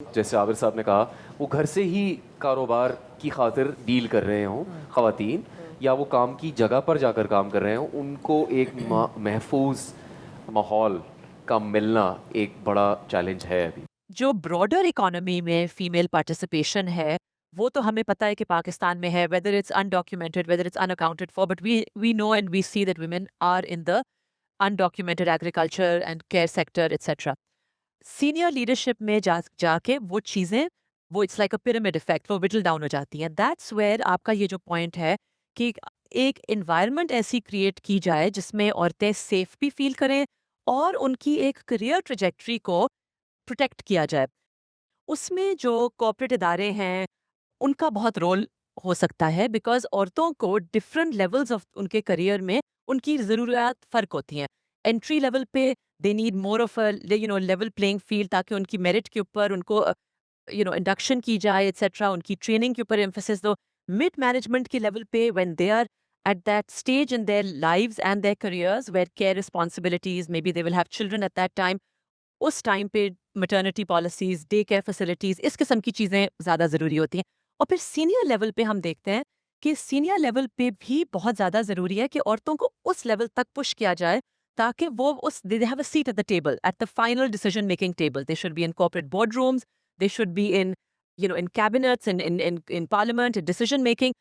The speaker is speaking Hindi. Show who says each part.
Speaker 1: जैसे आबिर साहब ने कहा, वो घर से ही कारोबार की खातिर डील कर रहे हों ख़वातीन, या वो काम की जगह पर जाकर काम कर रहे हों, उनको एक महफूज माहौल का मिलना एक बड़ा चैलेंज है अभी।
Speaker 2: जो ब्रॉडर इकोनॉमी में फीमेल पार्टिसिपेशन है, वो तो हमें पता है कि पाकिस्तान में है, whether it's undocumented, whether it's unaccounted for, but we know and we see that women are in the undocumented agriculture and care sector etcetera. Senior leadership में जाके वो चीज़ें, वो it's like a pyramid effect, वो विटल डाउन हो जाती हैं। दैट्स वेयर आपका ये जो पॉइंट है कि एक एनवायरनमेंट ऐसी क्रिएट की जाए जिसमें औरतें सेफ भी फील करें और उनकी एक करियर ट्रेजेक्ट्री को प्रोटेक्ट किया जाए। उसमें जो कॉर्पोरेट इदारे हैं, उनका बहुत रोल हो सकता है, बिकॉज़ औरतों को डिफरेंट लेवल्स ऑफ उनके करियर में उनकी ज़रूरियात फ़र्क होती हैं। एंट्री लेवल पे they need more of a level playing field, ताकि उनकी मेरिट के ऊपर उनको इंडक्शन की जाए एटसेट्रा, उनकी ट्रेनिंग के ऊपर एम्फेसिस दो। मिड मैनेजमेंट के लेवल पे when they are at that stage in their lives and their careers where care responsibilities, may be they will have children at that time, उस टाइम पे maternity policies, day care facilities, इस किस्म की चीज़ें ज़्यादा ज़रूरी होती हैं। और फिर सीनियर लेवल पे हम देखते हैं कि सीनियर लेवल पे भी बहुत ज़्यादा ज़रूरी है कि औरतों को उस लेवल तक पुश किया जाए, ताकि वो उस they have a seat at the table, at the final decision making table. They should be in corporate board rooms, they should be in in cabinets, in parliament, in decision making.